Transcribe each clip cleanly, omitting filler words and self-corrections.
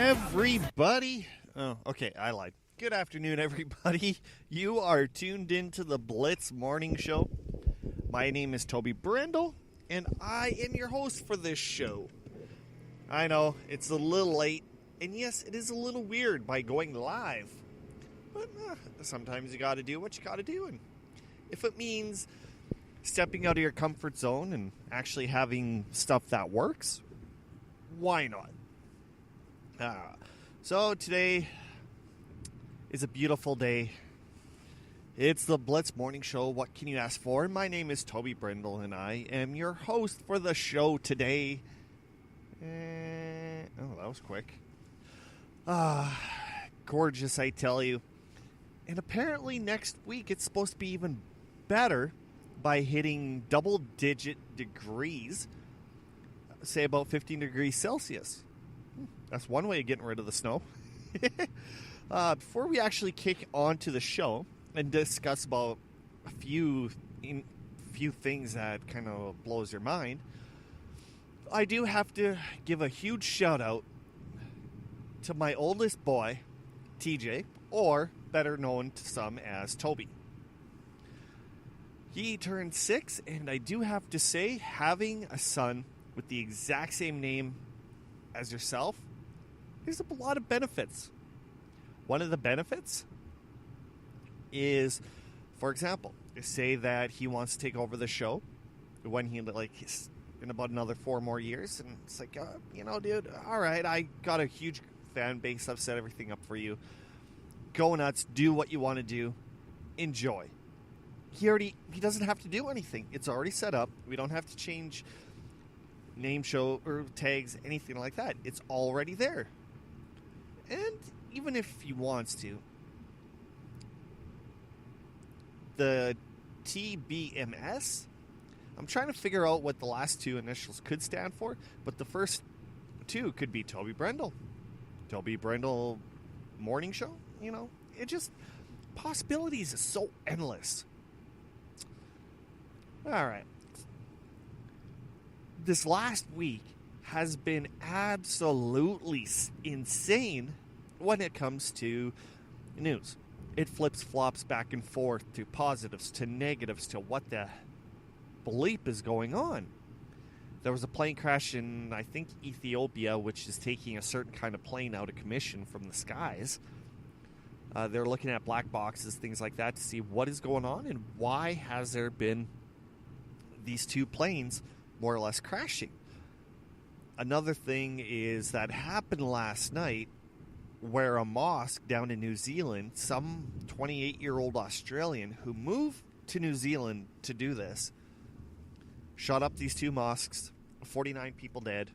everybody. Oh, okay, I lied. Good afternoon, everybody. You are tuned into the Blitz Morning Show. My name is Toby Brindle, and I am your host for this show. I know, it's a little late, and yes, it is a little weird by going live. But sometimes you gotta do what you gotta do, and if it means stepping out of your comfort zone and actually having stuff that works, why not? So today is a beautiful day. It's the Blitz Morning Show. What can you ask for? My name is Toby Brindle, and I am your host for the show today. Oh, that was quick. Gorgeous, I tell you. And apparently next week it's supposed to be even better by hitting double-digit degrees, say about 15 degrees Celsius. That's one way of getting rid of the snow. Before we actually kick on to the show and discuss about a few things that kind of blows your mind, I do have to give a huge shout out to my oldest boy, TJ, or better known to some as Toby. He turned 6, and I do have to say, having a son with the exact same name as yourself, there's a lot of benefits. One of the benefits is, for example, say that he wants to take over the show when he's in about another 4 more years, and it's like, dude, all right, I got a huge fan base. I've set everything up for you. Go nuts. Do what you want to do. Enjoy. He doesn't have to do anything. It's already set up. We don't have to change name, show, or tags, anything like that. It's already there. And even if he wants to, the TBMS, I'm trying to figure out what the last 2 initials could stand for, but the first 2 could be Toby Brindle. Toby Brindle Morning Show, it just, possibilities is so endless. All right. This last week has been absolutely insane when it comes to news. It flips flops back and forth to positives to negatives to what the bleep is going on. There was a plane crash in, I think, Ethiopia, which is taking a certain kind of plane out of commission from the skies. They're looking at black boxes, things like that, to see what is going on and why has there been these 2 planes more or less crashing. Another thing is that happened last night where a mosque down in New Zealand, some 28-year-old Australian who moved to New Zealand to do this, shot up these 2 mosques, 49 people dead,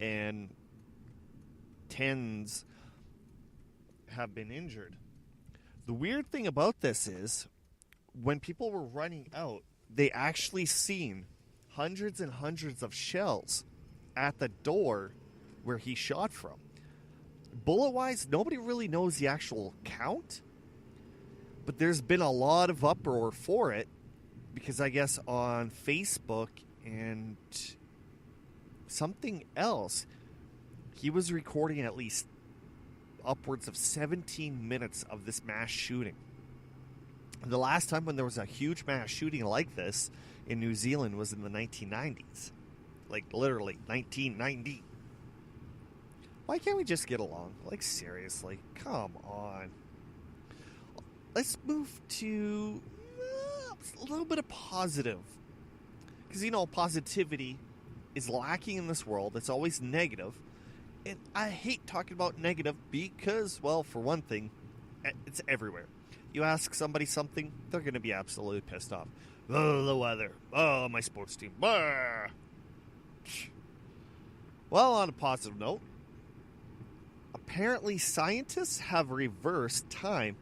and tens have been injured. The weird thing about this is, when people were running out, they actually seen hundreds and hundreds of shells at the door where he shot from. Bullet-wise, nobody really knows the actual count, but there's been a lot of uproar for it because I guess on Facebook and something else, he was recording at least upwards of 17 minutes of this mass shooting. The last time when there was a huge mass shooting like this in New Zealand was in the 1990s. Like, literally, 1990. Why can't we just get along? Like, seriously. Come on. Let's move to a little bit of positive. Because, positivity is lacking in this world. It's always negative. And I hate talking about negative because, well, for one thing, it's everywhere. You ask somebody something, they're going to be absolutely pissed off. Oh, the weather. Oh, my sports team. Blah. Well, on a positive note, apparently scientists have reversed time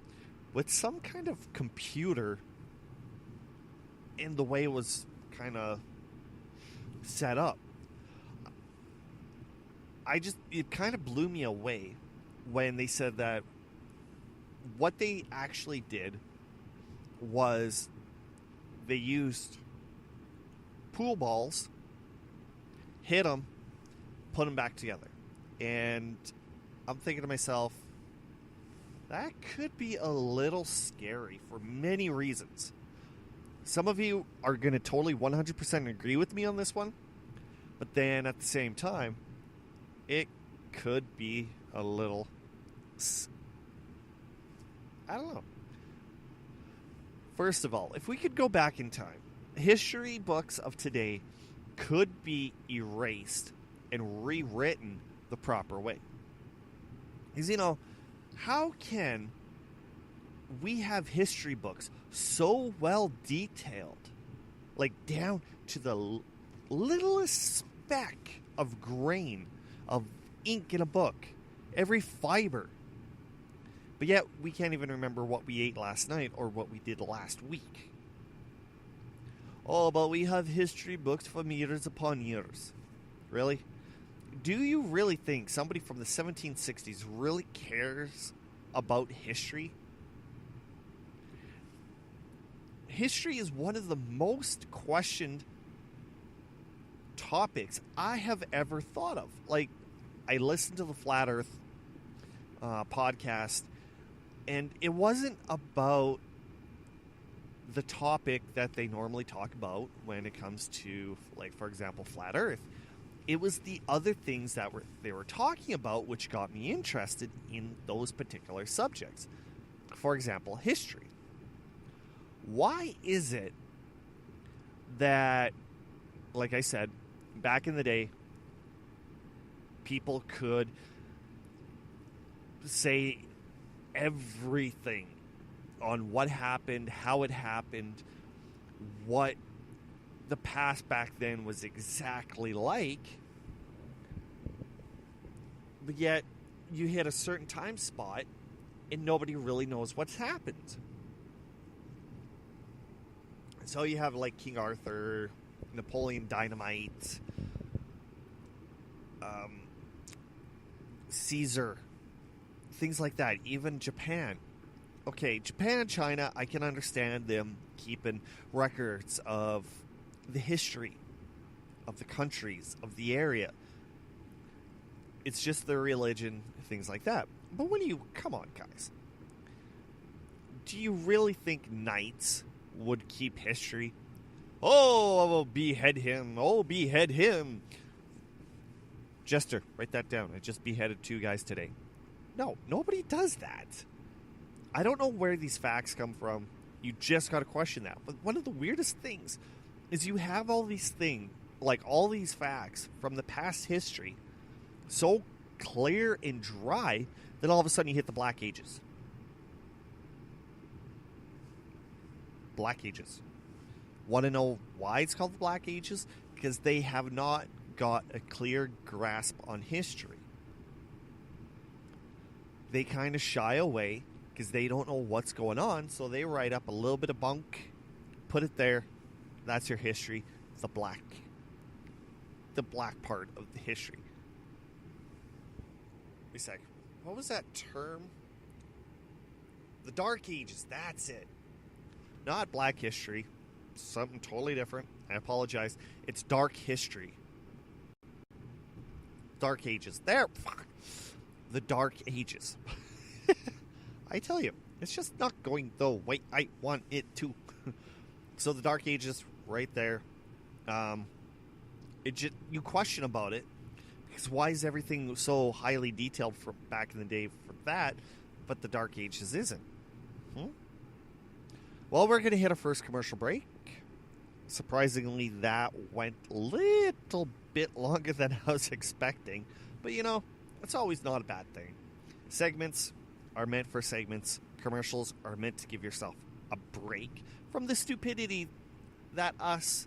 with some kind of computer in the way it was kind of set up. It kind of blew me away when they said that what they actually did was they used pool balls, hit them, put them back together. And I'm thinking to myself, that could be a little scary for many reasons. Some of you are going to totally 100% agree with me on this one, but then at the same time, it could be a little, I don't know. First of all, if we could go back in time, history books of today could be erased and rewritten the proper way. Because, how can we have history books so well detailed, like down to the littlest speck of grain of ink in a book, every fiber, but yet we can't even remember what we ate last night or what we did last week? Oh, but we have history books from years upon years. Really? Do you really think somebody from the 1760s really cares about history? History is one of the most questioned topics I have ever thought of. Like, I listened to the Flat Earth podcast, and it wasn't about the topic that they normally talk about when it comes to, like, for example, Flat Earth. It was the other things that they were talking about which got me interested in those particular subjects. For example, history. Why is it that, like I said, back in the day, people could say everything on what happened, how it happened, what the past back then was exactly like, but yet you hit a certain time spot and nobody really knows what's happened? So you have like King Arthur, Napoleon Dynamite, Caesar, things like that, even Japan. Okay, Japan and China, I can understand them keeping records of the history of the countries, of the area. It's just their religion, things like that. But come on, guys. Do you really think knights would keep history? Oh, behead him. Oh, behead him. Jester, write that down. I just beheaded 2 guys today. No, nobody does that. I don't know where these facts come from. You just got to question that. But one of the weirdest things is you have all these things, like all these facts from the past history, so clear and dry that all of a sudden you hit the Black Ages. Black Ages. Want to know why it's called the Black Ages? Because they have not got a clear grasp on history. They kind of shy away because they don't know what's going on, so they write up a little bit of bunk, put it there. That's your history. The black part of the history. Wait a sec. What was that term? The Dark Ages. That's it. Not Black history. Something totally different. I apologize. It's dark history. Dark Ages. There. Fuck. The Dark Ages. I tell you, it's just not going the way I want it to. So the Dark Ages, right there. You question about it because why is everything so highly detailed from back in the day for that, but the Dark Ages isn't? Well, we're going to hit our first commercial break. Surprisingly, that went a little bit longer than I was expecting, but it's always not a bad thing. Segments are meant for segments. Commercials are meant to give yourself a break from the stupidity that us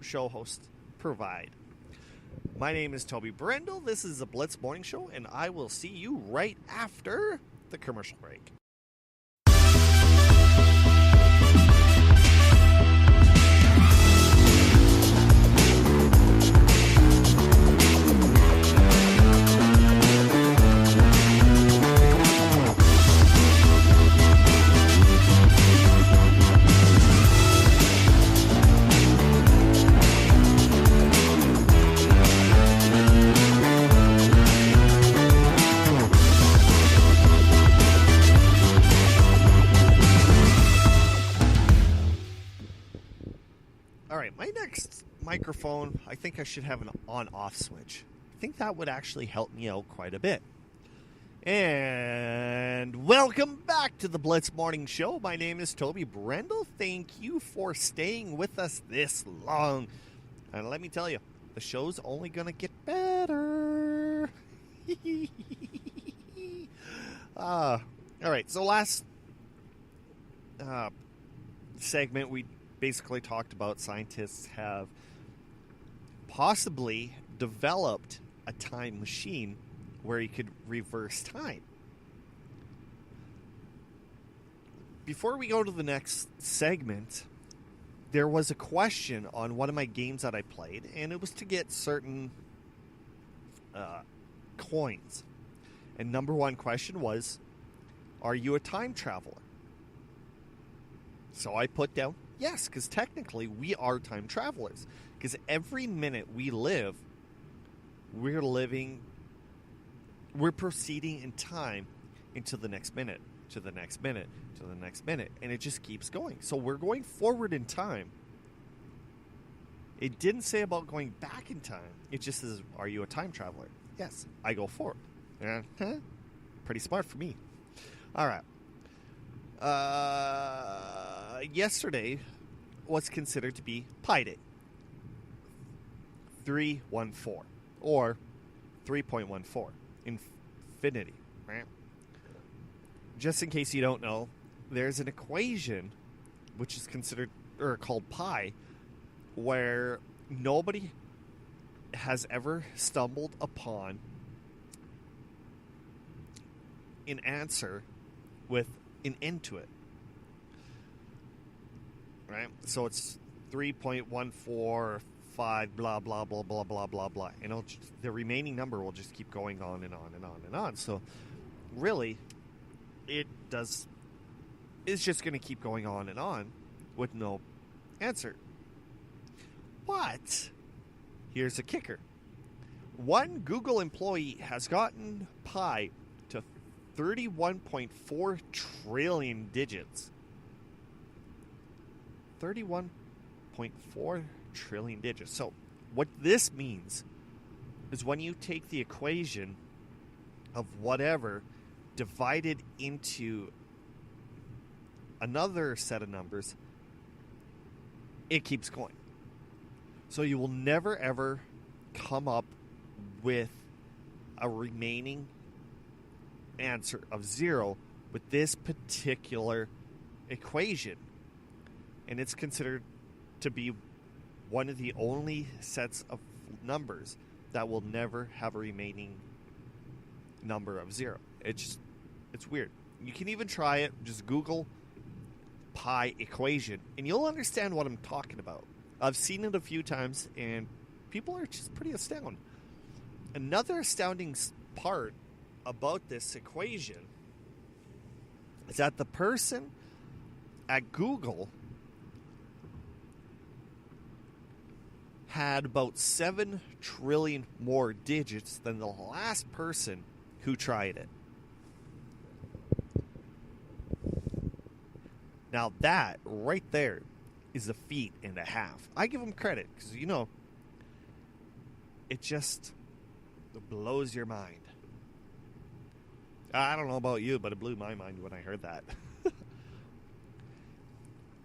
show hosts provide. My name is Toby Brendel. This is the Blitz Morning Show, and I will see you right after the commercial break. microphone, I think I should have an on-off switch. I think that would actually help me out quite a bit. And welcome back to the Blitz Morning Show. My name is Toby Brendel. Thank you for staying with us this long. And let me tell you, the show's only going to get better. All right, so last segment we basically talked about scientists have possibly developed a time machine where you could reverse time. Before we go to the next segment, there was a question on one of my games that I played, and it was to get certain coins. And number one question was, are you a time traveler? So I put down, yes, because technically we are time travelers. Because every minute we live, we're proceeding in time into the next minute, to the next minute, to the next minute, and it just keeps going. So we're going forward in time. It didn't say about going back in time. It just says, are you a time traveler? Yes, I go forward. Pretty smart for me. All right. Yesterday was considered to be Pi Day. 314, or 3.14. Infinity, right? Just in case you don't know, there's an equation which is considered or called pi, where nobody has ever stumbled upon an answer with an end to it. Right? So it's 3.145 blah blah blah blah blah blah blah, and the remaining number will just keep going on and on and on and on. So really, it's just going to keep going on and on with no answer. But here's a kicker: one Google employee has gotten pi to 31.4 trillion digits. 31.4 trillion digits. So what this means is when you take the equation of whatever divided into another set of numbers, it keeps going. So you will never ever come up with a remaining answer of 0 with this particular equation. And it's considered to be one of the only sets of numbers that will never have a remaining number of 0. It's weird. You can even try it. Just Google pi equation, and you'll understand what I'm talking about. I've seen it a few times, and people are just pretty astounded. Another astounding part about this equation is that the person at Google had about 7 trillion more digits than the last person who tried it. Now that right there is a feat and a half. I give them credit because, it just blows your mind. I don't know about you, but it blew my mind when I heard that. A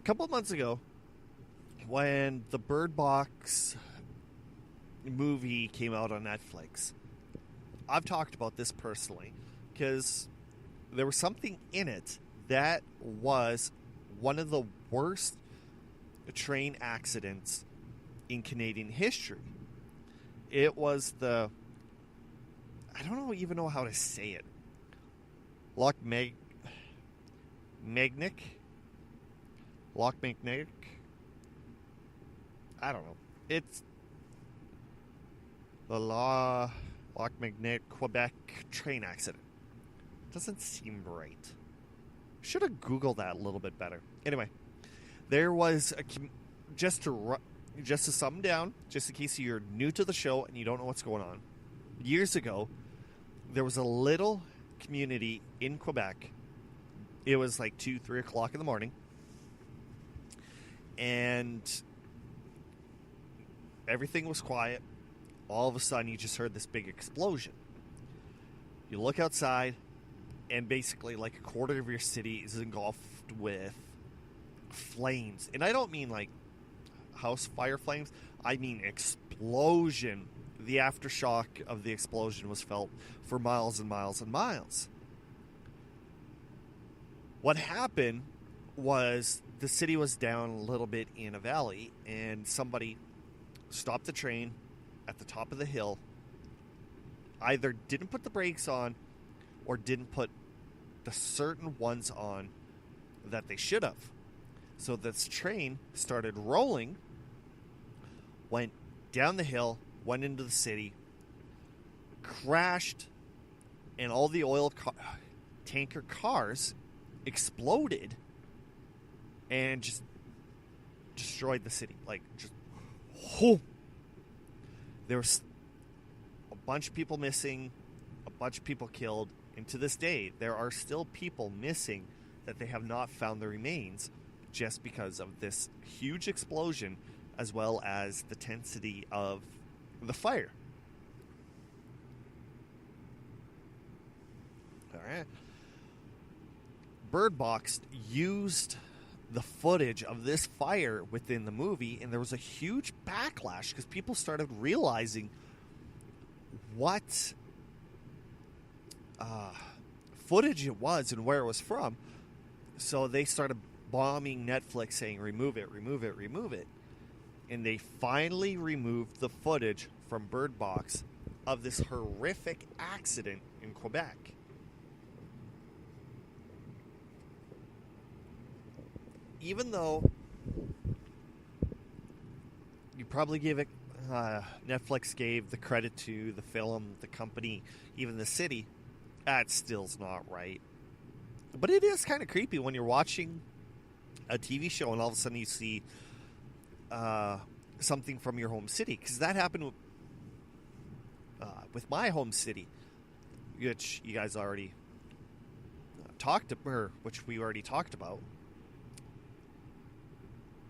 couple of months ago, when the Bird Box movie came out on Netflix, I've talked about this personally because there was something in it that was one of the worst train accidents in Canadian history. It was I don't even know how to say it. Lochmagnic. I don't know. It's the Lochmagnic, Quebec train accident. Doesn't seem right. Should have Googled that a little bit better. Anyway, there was just to sum down, just in case you're new to the show and you don't know what's going on. Years ago, there was a little community in Quebec. It was like 2-3 o'clock in the morning, and everything was quiet. All of a sudden, you just heard this big explosion. You look outside, and basically, like a quarter of your city is engulfed with flames. And I don't mean like house fire flames, I mean explosion. The aftershock of the explosion was felt for miles and miles and miles. What happened was the city was down a little bit in a valley, and somebody stopped the train at the top of the hill, either didn't put the brakes on or didn't put the certain ones on that they should have. So this train started rolling, went down the hill, went into the city, crashed, and all the oil tanker cars exploded and just destroyed the city. Like, just whoo. There was a bunch of people missing, a bunch of people killed, and to this day, there are still people missing that they have not found the remains just because of this huge explosion, as well as the intensity of the fire. All right. Bird Box used the footage of this fire within the movie, and there was a huge backlash because people started realizing what footage it was and where it was from. So they started bombing Netflix, saying, remove it, remove it, remove it. And they finally removed the footage from Bird Box of this horrific accident in Quebec. Even though you probably give it, Netflix gave the credit to the film, the company, even the city, that still's not right. But it is kind of creepy when you're watching a TV show and all of a sudden you see something from your home city. Because that happened with my home city, which you guys already which we already talked about.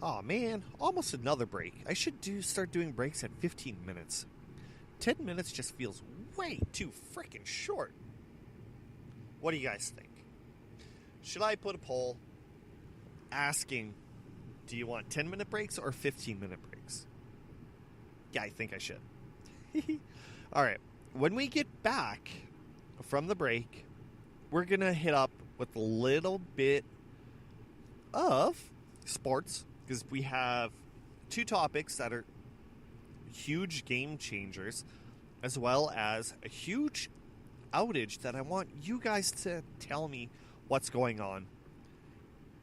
Oh man, almost another break. I should start doing breaks at 15 minutes. 10 minutes just feels way too freaking short. What do you guys think? Should I put a poll asking, do you want 10-minute breaks or 15-minute breaks? Yeah, I think I should. All right. When we get back from the break, we're going to hit up with a little bit of sports, because we have two topics that are huge game changers, as well as a huge outage that I want you guys to tell me what's going on,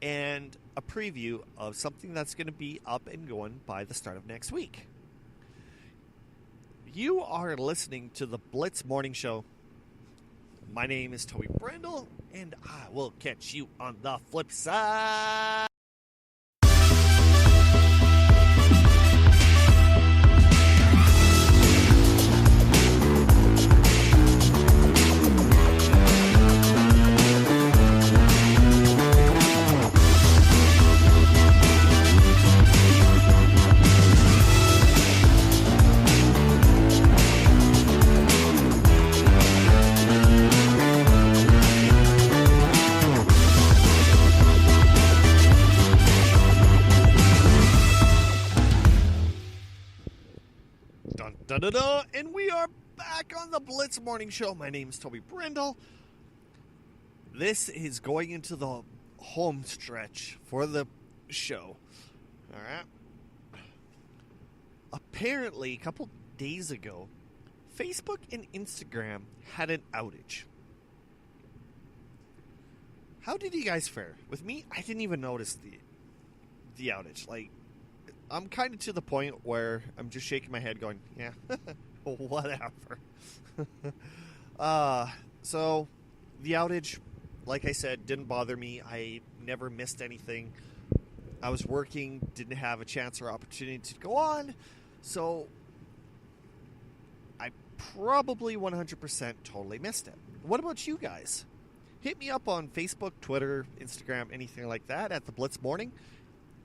and a preview of something that's going to be up and going by the start of next week. You are listening to the Blitz Morning Show. My name is Toby Brendel, and I will catch you on the flip side. Da-da-da, and we are back on the Blitz Morning Show. My name is Toby Brendel. This is going into the home stretch for the show. All right. Apparently, a couple days ago, Facebook and Instagram had an outage. How did you guys fare? With me, I didn't even notice the outage. Like, I'm kind of to the point where I'm just shaking my head going, yeah, whatever. So, the outage, like I said, didn't bother me. I never missed anything. I was working, didn't have a chance or opportunity to go on. So, I probably 100% totally missed it. What about you guys? Hit me up on Facebook, Twitter, Instagram, anything like that at the Blitz Morning.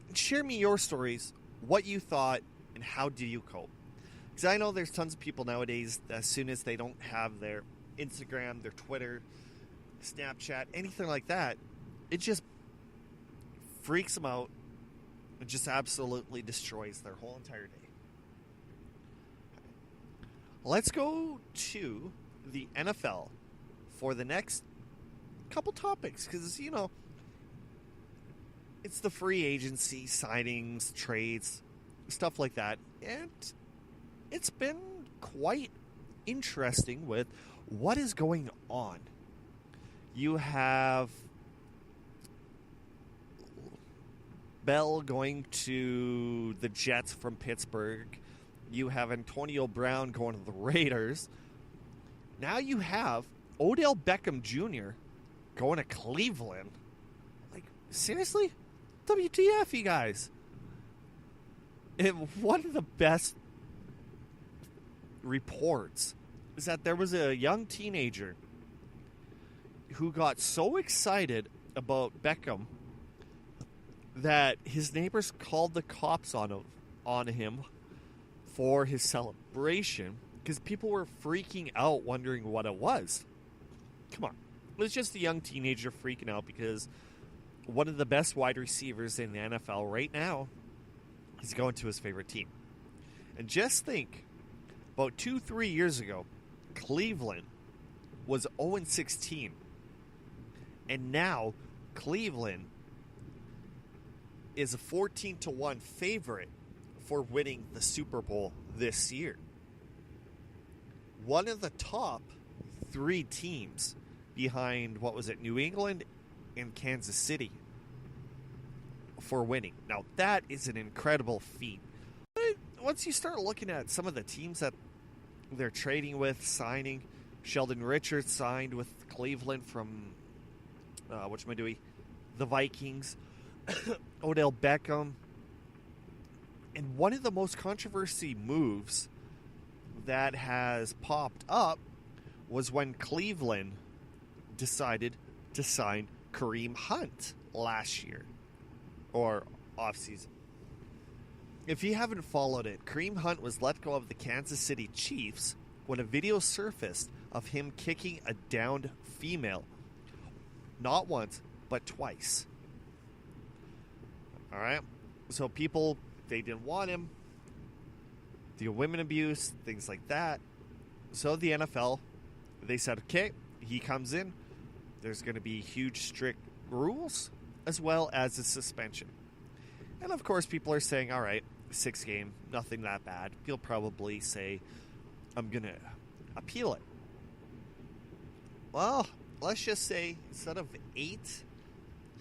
And share me your stories, what you thought, and how did you cope. Because I know there's tons of people nowadays, as soon as they don't have their Instagram, their Twitter, Snapchat, anything like that, it just freaks them out. It just absolutely destroys their whole entire day. Let's go to the NFL for the next couple topics, because, it's the free agency, signings, trades, stuff like that. And it's been quite interesting with what is going on. You have Bell going to the Jets from Pittsburgh. You have Antonio Brown going to the Raiders. Now you have Odell Beckham Jr. going to Cleveland. Like, seriously? WTF, you guys? One of the best reports is that there was a young teenager who got so excited about Beckham that his neighbors called the cops on him for his celebration because people were freaking out wondering what it was. Come on. It was just a young teenager freaking out because one of the best wide receivers in the NFL right now is going to his favorite team. And just think, about 2-3 years ago, Cleveland was 0-16. And now Cleveland is a 14-1 favorite for winning the Super Bowl this year. One of the top 3 teams behind, New England and Kansas City for winning. Now, that is an incredible feat. But once you start looking at some of the teams that they're trading with, signing, Sheldon Richards signed with Cleveland from, the Vikings, Odell Beckham. And one of the most controversy moves that has popped up was when Cleveland decided to sign Kareem Hunt last year, or offseason. If you haven't followed it, Kareem Hunt was let go of the Kansas City Chiefs when a video surfaced of him kicking a downed female. Not once, but twice. Alright? So people, they didn't want him. The women abuse, things like that. So the NFL, they said, okay, he comes in. There's going to be huge, strict rules, as well as a suspension. And of course, people are saying, all right, 6 game, nothing that bad. He'll probably say, I'm going to appeal it. Well, let's just say instead of 8,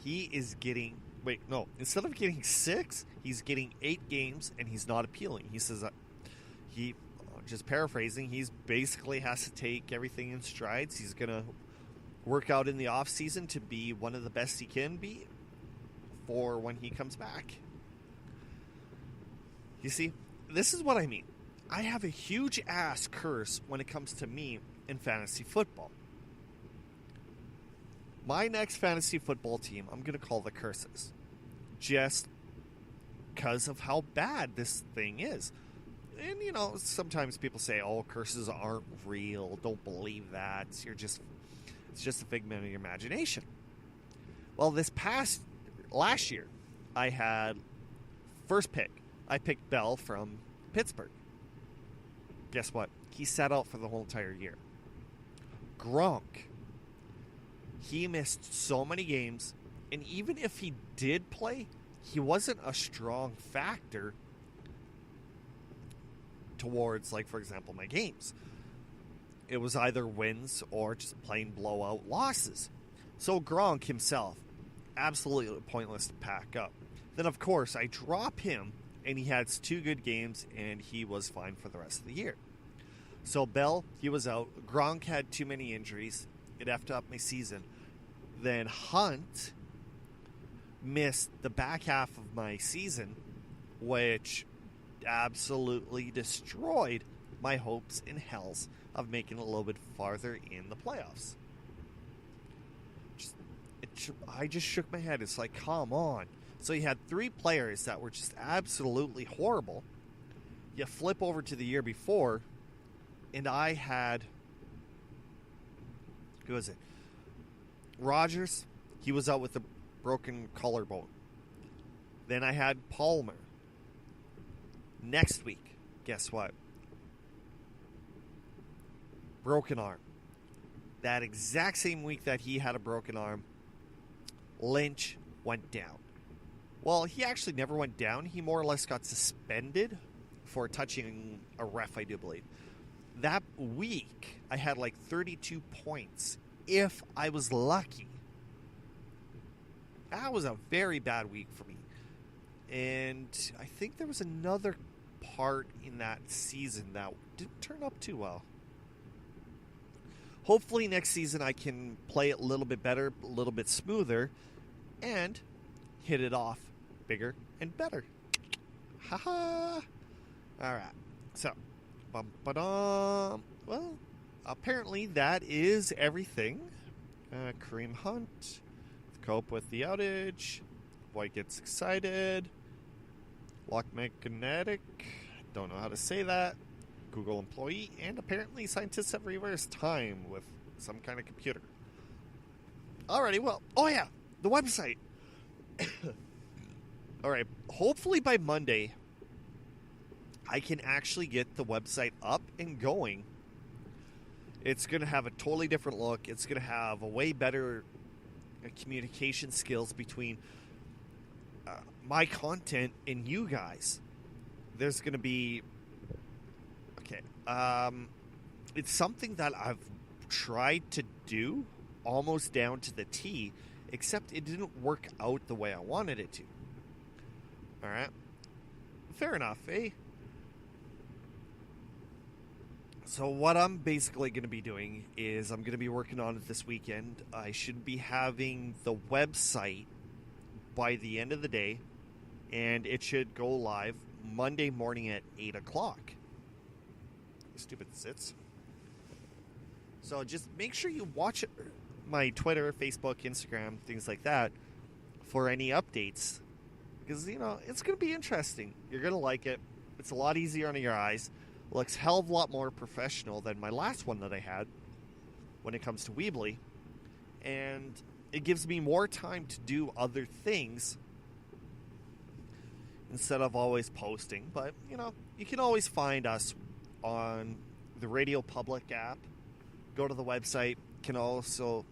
he is getting, instead of getting 6, he's getting 8 games and he's not appealing. He says, just paraphrasing, he's basically has to take everything in strides. He's going to work out in the off season to be one of the best he can be for when he comes back. You see, this is what I mean. I have a huge ass curse when it comes to me in fantasy football. My next fantasy football team, I'm going to call the Curses. Just because of how bad this thing is. And, sometimes people say, oh, curses aren't real. Don't believe that. It's just a figment of your imagination. Well, last year, I had first pick. I picked Bell from Pittsburgh. Guess what? He sat out for the whole entire year. Gronk. He missed so many games, and even if he did play, he wasn't a strong factor towards, for example, my games. It was either wins or just plain blowout losses. So Gronk himself, absolutely pointless to pack up. Then, of course, I drop him, and he had 2 good games, and he was fine for the rest of the year. So Bell, he was out. Gronk had too many injuries. It effed up my season. Then Hunt missed the back half of my season, which absolutely destroyed my hopes in hells of making a little bit farther in the playoffs. I just shook my head. It's like, come on. So you had 3 players that were just absolutely horrible. you flip over to the year before, and I had, who was it? Rogers. He was out with a broken collarbone. Then I had Palmer. Next week, guess what? Broken arm. That exact same week that he had a broken arm, Lynch went down. Well, he actually never went down. He more or less got suspended for touching a ref, I do believe. That week, I had like 32 points if I was lucky. That was a very bad week for me. And I think there was another part in that season that didn't turn up too well. Hopefully next season I can play it a little bit better, a little bit smoother, and hit it off bigger and better. Haha. All right. So, well, apparently that is everything. Kareem Hunt, cope with the outage. White gets excited. Lock Magnetic, don't know how to say that. Google employee, and apparently scientists have reversed time with some kind of computer. Alrighty, well, oh yeah, the website. Alright, hopefully by Monday, I can actually get the website up and going. It's going to have a totally different look. It's going to have a way better communication skills between my content and you guys. There's going to be... Okay. It's something that I've tried to do almost down to the T, except it didn't work out the way I wanted it to. Alright. Fair enough, eh? So what I'm basically going to be doing is I'm going to be working on it this weekend. I should be having the website by the end of the day, and it should go live Monday morning at 8 o'clock. Stupid sits. So just make sure you watch my Twitter, Facebook, Instagram, things like that for any updates. Because, you know, it's going to be interesting. You're going to like it. It's a lot easier on your eyes. Looks a hell of a lot more professional than my last one that I had when it comes to Weebly. And it gives me more time to do other things instead of always posting. But, you know, you can always find us on the Radio Public app. Go to the website. Can also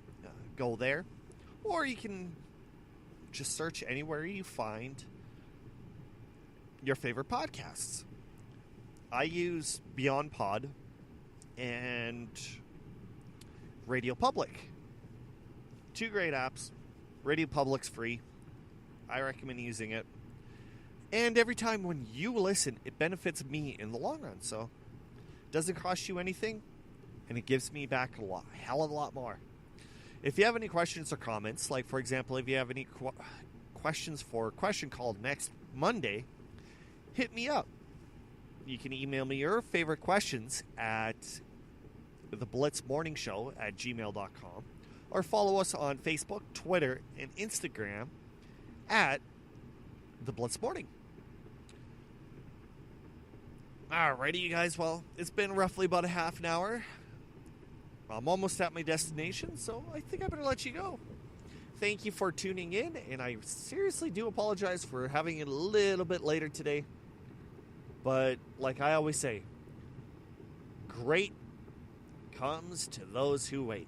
go there. Or you can just search anywhere you find your favorite podcasts. I use Beyond Pod and Radio Public. Two great apps. Radio Public's free. I recommend using it. And every time when you listen, it benefits me in the long run. So it doesn't cost you anything, and it gives me back a hell of a lot more. If you have any questions or comments, like for example, if you have any questions for Question Call next Monday, hit me up. You can email me your favorite questions at theblitzmorningshow@gmail.com, or follow us on Facebook, Twitter, and Instagram at The Blitz Morning. Alrighty, you guys. Well, it's been roughly about a half an hour. I'm almost at my destination, so I think I better let you go. Thank you for tuning in, and I seriously do apologize for having it a little bit later today. But like I always say, great comes to those who wait.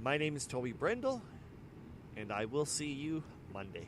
My name is Toby Brendel, and I will see you Monday.